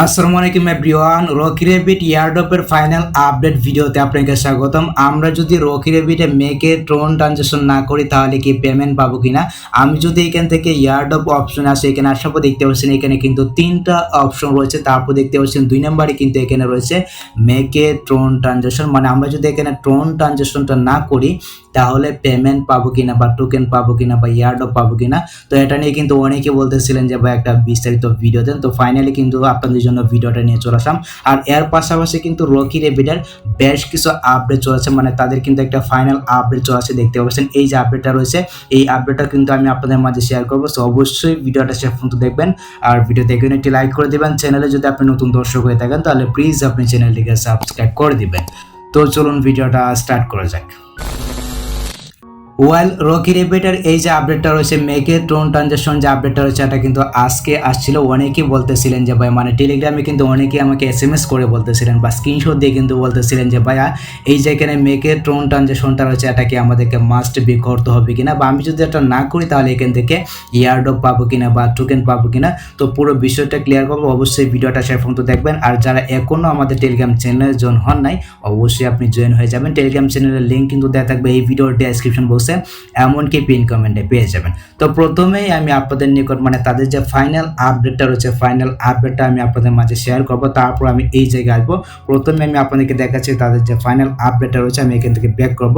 আসসালামু আলাইকুম everyone, Rocky Rabbit ইয়ারড্রপের ফাইনাল আপডেট ভিডিওতে আপনাকে স্বাগতম। আমরা যদি রকি রেবিটে মেকে ট্রোন ট্রানজাকশন না করি তাহলে কি পেমেন্ট পাবো কিনা। আমি যদি এখান থেকে ইয়ারড্রপ অপশন আসে, এখানে আসার পর দেখতে পাচ্ছেন এখানে কিন্তু তিনটা অপশন রয়েছে। তারপর দেখতে পাচ্ছেন 2 নম্বরে কিন্তু এখানে রয়েছে মেকে ট্রোন ট্রানজাকশন, মানে আমরা যদি এখানে ট্রোন ট্রানজাকশনটা না করি তাহলে পেমেন্ট পাবো কিনা বা টোকেন পাবো কিনা বা ইয়ারড্রপ পাবো কিনা। তো এটা নিয়ে কিন্তু অনেকে বলতেছিলেন যে ভাই একটা বিস্তারিত ভিডিও দেন। তো ফাইনালি কিন্তু আপনাদের জন্য ভিডিওটা নিয়ে চলে আসলাম। আর এর পাশাপাশি কিন্তু রকি রেবিটের বেশ কিছু আপডেট চলেছে, মানে তাদের কিন্তু একটা ফাইনাল আপডেট চলেছে। দেখতে পাচ্ছেন এই যে আপডেটটা রয়েছে, এই আপডেটটা কিন্তু আমি আপনাদের মাঝে শেয়ার করবো। সো অবশ্যই ভিডিওটা শেষ পর্যন্ত দেখবেন আর ভিডিও দেখে একটি লাইক করে দেবেন। চ্যানেলে যদি আপনি নতুন দর্শক হয়ে থাকেন তাহলে প্লিজ আপনি চ্যানেলটিকে সাবস্ক্রাইব করে দিবেন। তো চলুন ভিডিওটা স্টার্ট করা যাক। রকি রেবিটের এই যে আপডেটটা রয়েছে মেকে ট্রোন ট্রানজাকশন যে আপডেটটা রয়েছে এটা কিন্তু আজকে আসছিল। অনেকেই বলতেছিলেন যে ভাই, মানে টেলিগ্রামে কিন্তু অনেকেই আমাকে SMS করে বলতেছিলেন বা স্ক্রিনশট দিয়ে কিন্তু বলতেছিলেন যে ভাইয়া এই যে এখানে মেকে ট্রোন ট্রানজাকশনটা রয়েছে এটা কি আমাদেরকে মাস্ট বি করতে হবে কিনা, বা আমি যদি এটা না করি তাহলে এখান থেকে ইয়ারড্রপ পাবো কিনা বা টোকেন পাবো কিনা। তো পুরো বিষয়টা ক্লিয়ার করবো, অবশ্যই ভিডিওটা শেষ পর্যন্ত দেখবেন। আর যারা এখনও আমাদের টেলিগ্রাম চ্যানেলে জয়েন হন নাই অবশ্যই আপনি জয়েন হয়ে যাবেন। টেলিগ্রাম চ্যানেলের লিঙ্ক কিন্তু দেওয়া থাকবে এই ভিডিওর ডেসক্রিপশন বক্সে, এমনকি পিন কমেন্টে পেয়ে যাবেন। তো প্রথমেই আমি আপনাদের নিকট মানে তাদের যে ফাইনাল আপডেটটা রয়েছে ফাইনাল আপডেটটা আমি আপনাদের মাঝে শেয়ার করব। তারপর আমি এই জায়গায় আসবো। প্রথমে আমি আপনাদেরকে দেখাচ্ছি তাদের যে ফাইনাল আপডেটটা রয়েছে। আমি এখান থেকে ব্যাক করব।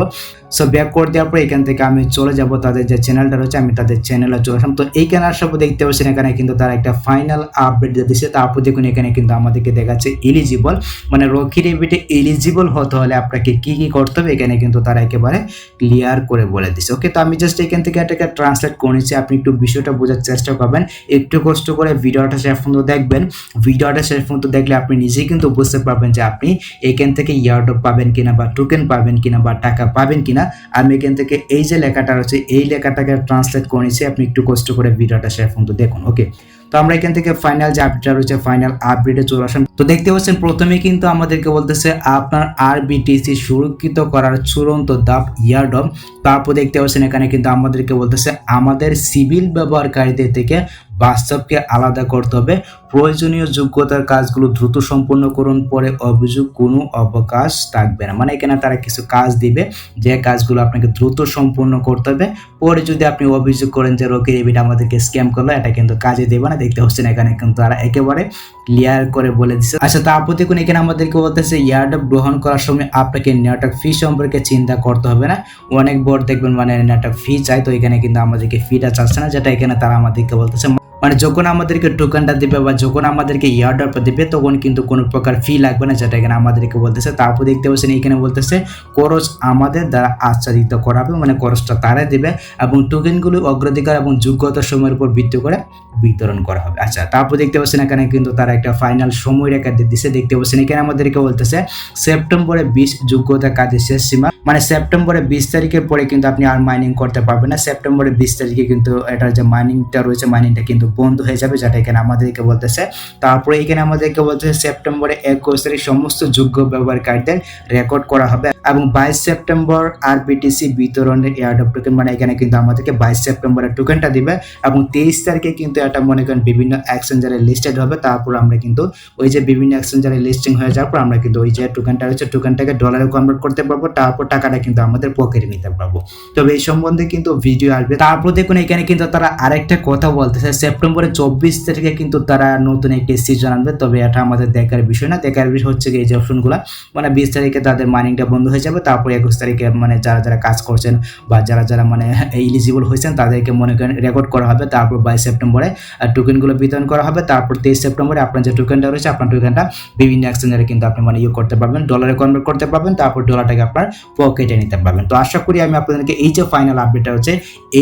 সো ব্যাক করে দেওয়ার পর এখান থেকে আমি চলে যাব তাদের যে চ্যানেলটা রয়েছে, আমি তাদের চ্যানেলে চলে আসলাম। তো এইখানে আসার পর দেখতে পাচ্ছেন এখানে কিন্তু তারা একটা ফাইনাল আপডেট দিয়েছে। তারপর দেখুন এখানে কিন্তু আমাদেরকে দেখাচ্ছে এলিজিবল, মানে রকি রেবিটে এলিজিবল হতে হলে আপনাকে কি কি করতে হবে এখানে কিন্তু তারা একেবারে ক্লিয়ার করে বলে দিচ্ছে। ওকে, তো আমি জাস্ট এখান থেকে এটাকে ট্রান্সলেট করে নিচ্ছি। আপনি একটু বিষয়টা বোঝার চেষ্টা করবেন, একটু কষ্ট করে ভিডিওটা শেষ পর্যন্ত দেখবেন। ভিডিওটা শেষ পর্যন্ত দেখলে আপনি নিজেই কিন্তু বুঝতে পারবেন যে আপনি এখান থেকে ইয়ারড্রপ পাবেন কিনা বা টোকেন পাবেন কিনা বা টাকা পাবেন কিনা। আমি এখান থেকে এই যে লেখাটা রয়েছে এই লেখাটাকে ট্রান্সলেট করে নিচ্ছি। আপনি একটু কষ্ট করে ভিডিওটা শেষ পর্যন্ত দেখুন। ওকে, তো আমরা এখান থেকে ফাইনাল যে আপডেটটা রয়েছে ফাইনাল আপডেটে চলে আসেন। তো দেখতে পাচ্ছেন প্রথমে কিন্তু আমাদেরকে বলতেছে আপনার আরবিটিসি সুরক্ষিত করার চূড়ান্ত ধাপ ইয়ারড্রপ। তারপর দেখতে পাচ্ছেন এখানে কিন্তু আমাদেরকে বলতেছে আমাদের সিভিল ব্যবহারকারীদের থেকে বাস্তবকে আলাদা করতে হবে, প্রয়োজনীয় যোগ্যতার কাজগুলো দ্রুত সম্পন্ন করুন, পরে অভিযোগ কোনো অবকাশ থাকবে না। মানে এখানে তারা কিছু কাজ দিবে যে কাজগুলো আপনাকে দ্রুত সম্পূর্ণ করতে হবে, পরে যদি আপনি অভিযোগ করেন যে রকি রেবিট আমাদেরকে স্ক্যাম করলো এটা কিন্তু কাজে দেবে না। দেখতে পাচ্ছেন এখানে কিন্তু তারা একেবারে ক্লিয়ার করে বলে দিচ্ছে। আচ্ছা, তারপর দেখুন এখানে আমাদেরকে বলতেছে ইয়ারড্রপ গ্রহণ করার সময় আপনাকে নেটওয়ার্ক ফি সম্পর্কে চিন্তা করতে হবে না। অনেক বড় দেখবেন মানে নেটওয়ার্ক ফি চাই, তো এখানে কিন্তু আমাদেরকে ফিটা চাচ্ছে না, যেটা এখানে তারা আমাদেরকে বলতেছে মানে যখন আমাদেরকে টোকেনটা দিবে বা যখন আমাদেরকে ইয়ারড্রপ দিবে তখন কিন্তু কোনো প্রকার ফি লাগবে না, যেটা এখানে আমাদেরকে বলতেছে। তারপর দেখতে পাচ্ছেন এখানে বলতেছে খরচ আমাদের দ্বারা আচ্ছাদিত করা হবে, মানে খরচটা তারা দেবে এবং টোকেনগুলো অগ্রাধিকার এবং যোগ্যতার সময়ের উপর ভিত্তি করে বিতরণ করা হবে। আচ্ছা, তারপর দেখতে পাচ্ছেন এখানে কিন্তু তারা একটা ফাইনাল সময় রেখা দিচ্ছে। দেখতে পাচ্ছেন এখানে আমাদেরকে বলতেছে সেপ্টেম্বরে 20 যোগ্যতা কাজের শেষ সীমা, মানে সেপ্টেম্বরে 20 তারিখের পরে কিন্তু আপনি আর মাইনিং করতে পারবেন না। সেপ্টেম্বরে 20 তারিখে কিন্তু এটার যে মাইনিংটা রয়েছে মাইনিংটা কিন্তু বন্ধ হয়ে যাবে, যেটা এখানে আমাদেরকে বলতেছে। তারপরে এখানে আমাদেরকে বলতেছে সেপ্টেম্বরে 21 তারিখ সমস্ত যোগ্য ব্যবহারকারীদের রেকর্ড করা হবে এবং 22 সেপ্টেম্বর আরবিটিসি বিতরণের এয়ারড্রপ টোকেন, মানে এখানে কিন্তু আমাদেরকে 22 সেপ্টেম্বরের টোকেনটা দিবে এবং 23 তারিখে কিন্তু এটা মনে করেন বিভিন্ন এক্সচেঞ্জারে লিস্টেড হবে। তারপর আমরা কিন্তু ওই যে বিভিন্ন এক্সচেঞ্জারে লিস্টিং হয়ে যাওয়ার পর আমরা কিন্তু ওই যে টোকেনটা রয়েছে টোকেনটাকে ডলারে কনভার্ট করতে পারবো, তারপর টাকাটা কিন্তু আমাদের পকেটে নিতে পারবো। তবে এই সম্বন্ধে কিন্তু ভিডিও আসবে। তারপর দেখুন এখানে কিন্তু তারা আরেকটা কথা বলতেছে সেপ্টেম্বরে 24 তারিখে কিন্তু তারা নতুন একটি সিজন আনবে। তবে এটা আমাদের দেখার বিষয় না, দেখার বিষয় হচ্ছে এই যে অপশনগুলো, মানে 20 তারিখে তাদের মাইনিংটা বন্ধ হয়ে যাবে। তারপর 21 তারিখে মানে যারা যারা কাজ করছেন বা যারা যারা মানে এলিজিবল হয়েছেন তাদেরকে মনে করেন রেকর্ড করা হবে। তারপর 22 সেপ্টেম্বরে টোকেনগুলো বিতরণ করা হবে। তারপর 23 সেপ্টেম্বরে আপনার যে টোকেনটা রয়েছে আপনার টোকেনটা বিভিন্ন এক্সচেঞ্জারে কিন্তু আপনি মানে করতে পারবেন, ডলারে কনভার্ট করতে পারবেন, তারপর ডলারটাকে আপনার পকেটে নিতে পারবেন। তো আশা করি আমি আপনাদেরকে এই যে ফাইনাল আপডেটটা হচ্ছে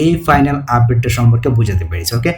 এই ফাইনাল আপডেটটা সম্পর্কে বুঝাতে পেরেছি। ওকে,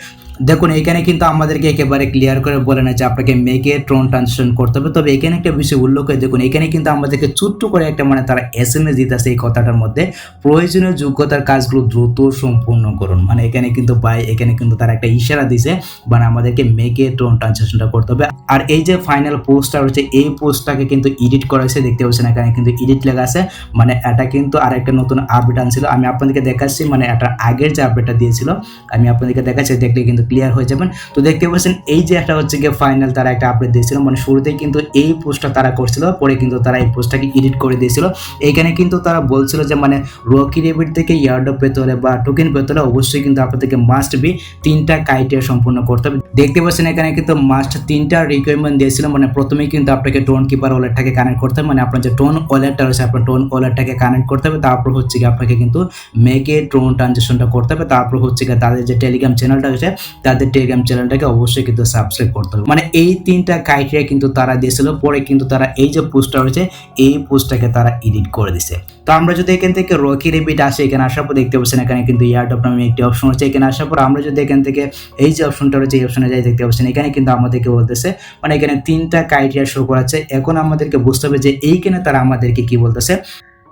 দেখুন এখানে কিন্তু আমাদেরকে একেবারে ক্লিয়ার করে বলে না যে আপনাকে মেকে ট্রোন ট্রানজাকশন করতে হবে। তবে এখানে একটা বিষয় উল্লেখ করে দেখুন এখানে কিন্তু আমাদেরকে ছোট্ট করে একটা মানে তারা SMS দিতেছে এই কথাটার মধ্যে, প্রয়োজনীয় যোগ্যতার কাজগুলো দ্রুত সম্পূর্ণ করুন। মানে এখানে কিন্তু এখানে কিন্তু তারা একটা ইশারা দিছে মানে আমাদেরকে মেকে ট্রোন ট্রানজাকশনটা করতে হবে। আর এই যে ফাইনাল পোস্টটা রয়েছে এই পোস্টটাকে কিন্তু এডিট করা হয়েছে। দেখতে পাচ্ছেন এখানে কিন্তু এডিট লেখা আছে, মানে এটা কিন্তু আরেকটা নতুন আপডেট আনছিল। আমি আপনাদেরকে দেখাচ্ছি, মানে এটা আগের যে আপডেটটা দিয়েছিল আমি আপনাদেরকে দেখাচ্ছি, দেখলে কিন্তু ক্লিয়ার হয়ে যাবেন। তো দেখতে পাচ্ছেন এই যে একটা হচ্ছে গিয়ে ফাইনাল তারা একটা আপডেট দিয়েছিল, মানে শুরুতেই কিন্তু এই পোস্টটা তারা করছিল, পরে কিন্তু তারা এই পোস্টটাকে এডিট করে দিয়েছিল। এইখানে কিন্তু তারা বলছিল যে মানে রকি রেবিট থেকে ইয়ারড্রপ পেতে হলে বা টোকেন পেতে হলে অবশ্যই কিন্তু আপনাদেরকে মাস্ট বি 3টা ক্রাইটেরিয়া সম্পূর্ণ করতে হবে। দেখতে পাচ্ছেন এখানে কিন্তু মাস্ট 3টা রিকোয়ারমেন্ট দিয়েছিল, মানে প্রথমেই কিন্তু আপনাকে টোন কিপার ওয়ালেটটাকে কানেক্ট করতে হবে, মানে আপনার যে টোন ওয়ালেটটা রয়েছে আপনার টোন ওয়ালেটটাকে কানেক্ট করতে হবে। তারপর হচ্ছে কি আপনাকে কিন্তু মেকে টোন ট্রানজেকশনটা করতে হবে। তারপর হচ্ছে কি তাদের যে টেলিগ্রাম চ্যানেলটা রয়েছে তাদের টেলিগ্রাম চ্যানেলটাকে অবশ্যই কিন্তু সাবস্ক্রাইব করতে হবে। মানে এই 3টা ক্রাইটেরিয়া কিন্তু তারা দিয়েছিল, পরে কিন্তু তারা এই যে পোস্টটা রয়েছে এই পোস্টটাকে তারা এডিট করে দিছে। তো আমরা যদি এখান থেকে রকি রেবিট আসে, এখানে আসার পর দেখতে পাচ্ছেন এখানে কিন্তু ইয়ারড্রপ নামে একটি অপশন হচ্ছে। এখানে আসার পর আমরা যদি এখান থেকে এই যে অপশনটা রয়েছে এই অপশনে যাই, দেখতে পাচ্ছেন এখানে কিন্তু আমাদেরকে বলতেছে মানে এখানে 3টা ক্রাইটেরিয়া শো করাচ্ছে। এখন আমাদেরকে বুঝতে হবে যে এইখানে তারা আমাদেরকে কি বলতেছে।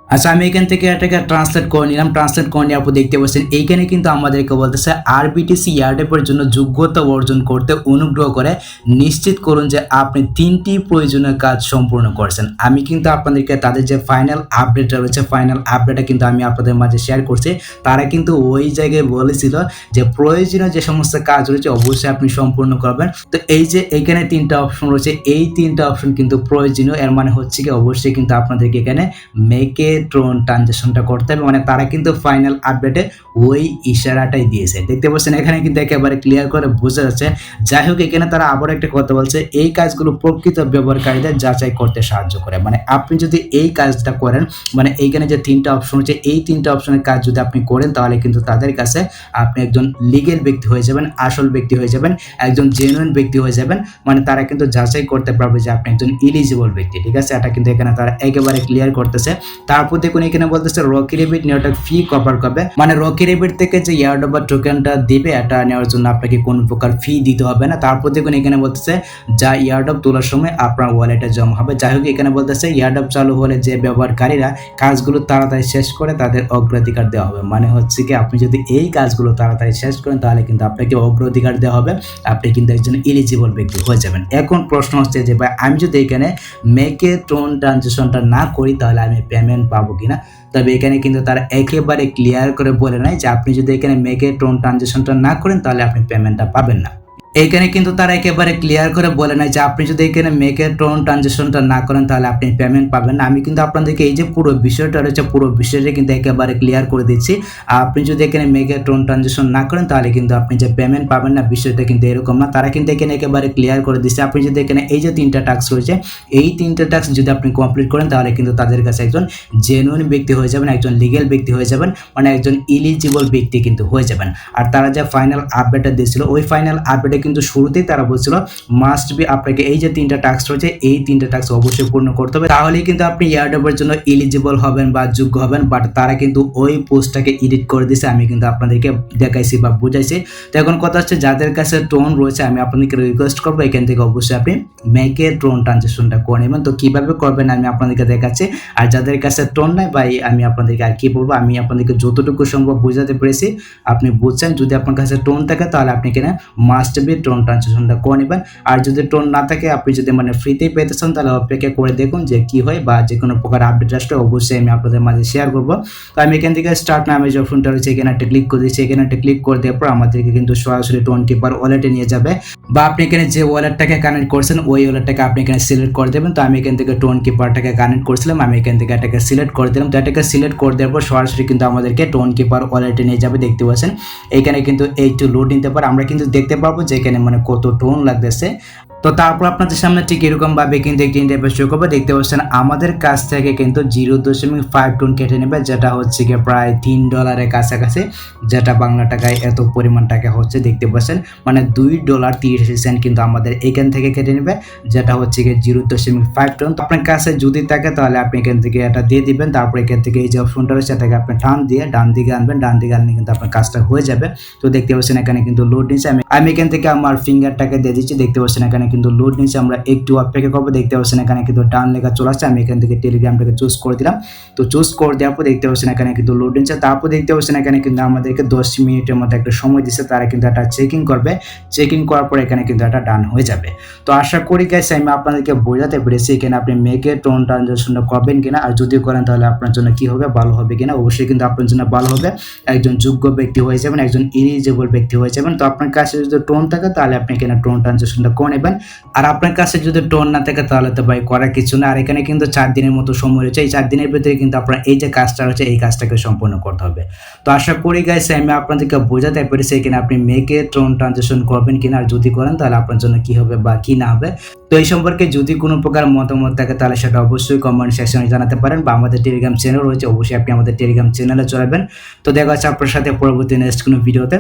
আচ্ছা, আমি এখান থেকে এটাকে ট্রান্সলেট করে নিলাম। ট্রান্সলেট করে নেওয়ার পর দেখতে পাচ্ছেন এইখানে কিন্তু আমাদেরকে বলতেছে আরবিটিসি ইয়ারড্রপের জন্য যোগ্যতা অর্জন করতে অনুগ্রহ করে নিশ্চিত করুন যে আপনি 3টি প্রয়োজনীয় কাজ সম্পূর্ণ করেছেন। আমি কিন্তু আপনাদেরকে তাদের যে ফাইনাল আপডেটটা রয়েছে ফাইনাল আপডেটটা কিন্তু আমি আপনাদের মাঝে শেয়ার করছি। তারা কিন্তু ওই জায়গায় বলেছিল যে প্রয়োজনীয় যে সমস্ত কাজ রয়েছে অবশ্যই আপনি সম্পূর্ণ করবেন। তো এই যে এখানে 3টা অপশন রয়েছে, এই 3টা অপশন কিন্তু প্রয়োজনীয়। এর মানে হচ্ছে কি অবশ্যই কিন্তু আপনাদেরকে এখানে মেকে ট্রোন ট্রানজেকশনটা করতে হবে, মানে তারা কিন্তু ফাইনাল আপডেটে ওই ইশারাটাই দিয়েছে। দেখতে পাচ্ছেন এখানে কিন্তু একেবারে ক্লিয়ার করে বোঝা যাচ্ছে। যাই হোক, এখানে তারা আবার একটা কথা বলছে, এই কাজগুলো প্রকৃত ব্যবহারকারীদের যাচাই করতে সাহায্য করে। মানে আপনি যদি এই কাজটা করেন, মানে এইখানে যে 3টা অপশন হচ্ছে এই 3টা অপশনের কাজ যদি আপনি করেন তাহলে কিন্তু তাদের কাছে আপনি একজন লিগেল ব্যক্তি হয়ে যাবেন, আসল ব্যক্তি হয়ে যাবেন, একজন জেনুইন ব্যক্তি হয়ে যাবেন। মানে তারা কিন্তু যাচাই করতে পারবে যে আপনি একজন এলিজিবল ব্যক্তি। ঠিক আছে, এটা কিন্তু এখানে তারা একেবারে ক্লিয়ার করতেছে। তারপর দেখুন এখানে বলতেছে রকি রেবিট নেটওয়ার্ক ফি কভার করবে, মানে রকি রেবিট থেকে যে ইয়ারড্রপ বা টোকেনটা দিবে এটা নেওয়ার জন্য আপনাকে কোনো প্রকার ফি দিতে হবে না। তারপর দেখুন এখানে বলতেছে যা ইয়ারড্রপ তোলার সময় আপনার ওয়ালেটে জমা হবে। যাই হোক, এখানে বলতেছে ইয়ারড্রপ চালু হলে যে ব্যবহারকারীরা কাজগুলো তাড়াতাড়ি শেষ করে তাদের অগ্রাধিকার দেওয়া হবে। মানে হচ্ছে কি আপনি যদি এই কাজগুলো তাড়াতাড়ি শেষ করেন তাহলে কিন্তু আপনাকে অগ্রাধিকার দেওয়া হবে, আপনি কিন্তু একজন এলিজিবল ব্যক্তি হয়ে যাবেন। এখন প্রশ্ন হচ্ছে যে ভাই আমি যদি এখানে মেকে টোন ট্রানজেকশনটা না করি তাহলে আমি পেমেন্ট পাবো কিনা। তবে এখানে কিন্তু তারা একেবারে ক্লিয়ার করে বলে নাই যে আপনি যদি এখানে মেকে টোন ট্রানজেকশনটা না করেন তাহলে আপনি পেমেন্টটা পাবেন না। এইখানে কিন্তু তারা একেবারে ক্লিয়ার করে বলে নাই যে আপনি যদি এখানে মেকে টোন ট্রানজেকশনটা না করেন তাহলে আপনি পেমেন্ট পাবেন না। আমি কিন্তু আপনাদেরকে এই যে পুরো বিষয়টা রয়েছে পুরো বিষয়টা কিন্তু একেবারে ক্লিয়ার করে দিচ্ছি। আপনি যদি এখানে মেকে টোন ট্রানজেকশন না করেন তাহলে কিন্তু আপনি যে পেমেন্ট পাবেন না, বিষয়টা কিন্তু এরকম না। তারা কিন্তু এখানে একেবারে ক্লিয়ার করে দিচ্ছে আপনি যদি এখানে এই যে 3টা টাস্ক রয়েছে এই 3টা টাস্ক যদি আপনি কমপ্লিট করেন তাহলে কিন্তু তাদের কাছে একজন জেনুইন ব্যক্তি হয়ে যাবেন, একজন লিগেল ব্যক্তি হয়ে যাবেন, মানে একজন এলিজিবল ব্যক্তি কিন্তু হয়ে যাবেন। আর তারা যে ফাইনাল আপডেটটা দিয়েছিল ওই ফাইনাল আপডেটে কিন্তু শুরুতেই তারা বলছিল মাস্ট বি আপনাকে এই যে 3টা টাস্ক রয়েছে এই 3টা টাস্ক অবশ্যই পূর্ণ করতে হবে, তাহলেই কিন্তু আপনি ইয়ারড্রপের জন্য এলিজিবল হবেন বা যোগ্য হবেন। বাট তারা কিন্তু ওই পোস্টটাকে এডিট করে দিয়েছে, আমি কিন্তু আপনাদেরকে দেখাইছি বা বুঝাইছি। তো এখন কথা হচ্ছে যাদের কাছে টোন রয়েছে আমি আপনাদেরকে রিকোয়েস্ট করবো এখান থেকে অবশ্যই আপনি মেকে টোন ট্রানজেকশনটা করে নেবেন। তো কিভাবে করবেন আমি আপনাদেরকে দেখাচ্ছি। আর যাদের কাছে টোন নাই ভাই আমি আপনাদেরকে আর কি বলবো, আমি আপনাদেরকে যতটুকু সম্ভব বোঝাতে পেরেছি আপনি বুঝছেন। যদি আপনার কাছে টোন থাকে তাহলে আপনি কিনা মাস্ট বি টোন ট্রানজেকশনটা করে নেবেন। আর যদি টোন না থাকে আপনি যদি মানে ফ্রিতেই পেতে চান তাহলে অপেক্ষা করে দেখুন যে কি হয়, বা যে কোনো প্রকার আপডেট আসলে অবশ্যই আমি আপনাদের মাঝে শেয়ার করবো। তো আমি এখান থেকে স্টার্ট নামে যে অপশনটা রয়েছে এখানে একটা ক্লিক করে দিচ্ছি। এখানে একটা ক্লিক করে দেওয়ার পর আমাদেরকে কিন্তু সরাসরি টোন কিপার ওয়ালেটে নিয়ে যাবে, বা আপনি এখানে যে ওয়ালেটটাকে কানেক্ট করছেন ওই ওয়ালেটটাকে আপনি এখানে সিলেক্ট করে দেবেন। তো আমি এখান থেকে টোন কিপারটাকে কানেক্ট করছিলাম, আমি এখান থেকে এটাকে সিলেক্ট করে দিলাম। তো এটাকে সিলেক্ট করে দেওয়ার পর সরাসরি কিন্তু আমাদেরকে টোন কিপার ওয়ালেটে নিয়ে যাবে। দেখতে পাচ্ছেন এখানে কিন্তু একটু লোড নিতে পারে, আমরা কিন্তু দেখতে পারবো যে এখানে মানে কত টোন লাগতেছে। তো তারপর আপনাদের সামনে ঠিক এরকম ভাবে কিন্তু একটি ইন্টারফেস শো করবে। দেখতে পাচ্ছেন আমাদের কাছ থেকে কিন্তু 0.5 টোন কেটে নেবে, যেটা হচ্ছে গিয়ে প্রায় $3 কাছাকাছি, যেটা বাংলা টাকায় এত পরিমাণ টাকা হচ্ছে। দেখতে পাচ্ছেন মানে $2.30 কিন্তু আমাদের এখান থেকে কেটে নেবে, যেটা হচ্ছে গিয়ে 0.5 টোন। তো আপনার কাছে যদি থাকে তাহলে আপনি এখান থেকে এটা দিয়ে দিবেন। তারপর এখান থেকে এই যে অপশনটা রয়েছে সেটাকে আপনি টান দিয়ে ডান দিকে আনবেন, ডান দিকে আনলে কিন্তু আপনার কাজটা হয়ে যাবে। তো দেখতে পাচ্ছেন এখানে কিন্তু লোড নিচ্ছে, আমি এখান থেকে আমার ফিঙ্গারটাকে দিয়ে দিচ্ছি। দেখতে পাচ্ছেন এখানে কিন্তু লোড নিচ্ছে, আমরা একটু অপেক্ষা করবো। দেখতে পাচ্ছেন এখানে কিন্তু ডান লেখা চলে আসছে, আমি এখান থেকে টেলিগ্রামটাকে চুজ করে দিলাম। তো চুজ করে দেওয়ার পর দেখতে পাচ্ছেন এখানে কিন্তু লোড নিচ্ছে। তারপর দেখতে পাচ্ছেন এখানে কিন্তু আমাদেরকে 10 মিনিটের মধ্যে একটা সময় দিচ্ছে, তারা কিন্তু একটা চেকিং করবে। চেকিং করার পর এখানে কিন্তু একটা ডান হয়ে যাবে। তো আশা করি গাইস আমি আপনাদেরকে বোঝাতে পেরেছি এখানে আপনি মেকে টোন ট্রানজাকশনটা করবেন কিনা, আর যদি করেন তাহলে আপনার জন্য কি হবে, ভালো হবে কিনা। অবশ্যই কিন্তু আপনার জন্য ভালো হবে, একজন যোগ্য ব্যক্তি হয়ে যাবেন, একজন এলিজিবল ব্যক্তি হয়ে যাবেন। তো আপনার কাছে যদি টোন থাকে তাহলে আপনি এখানে টোন ট্রানজাকশনটা করে নেবেন, আর আপনার কাছে যদি টোন না থাকে তাহলে তো ভাই করার কিছু না। আর এখানে কিন্তু 4 দিনের মতো সময় রয়েছে, এই 4 দিনের ভিতরে কিন্তু আপনার এই যে কাজটা রয়েছে এই কাজটাকে সম্পন্ন করতে হবে। তো আশা করি গাইস আমি আপনাদেরকে বোঝাতে পেরেছি এখানে আপনি মেকে টোন ট্রানজাকশন করবেন কিনা, আর যদি করেন তাহলে আপনার জন্য কি হবে বা কি না হবে। তো এই সম্পর্কে যদি কোনো প্রকার মতামত থাকে তাহলে সেটা অবশ্যই কমেন্ট সেকশনে জানাতে পারেন, বা আমাদের টেলিগ্রাম চ্যানেল রয়েছে, অবশ্যই আপনি আমাদের টেলিগ্রাম চ্যানেলে চলে যাবেন। তো দেখা হচ্ছে আপনার সাথে পরবর্তী নেক্সট কোনো ভিডিওতে।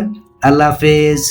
আল্লাহ হাফেজ।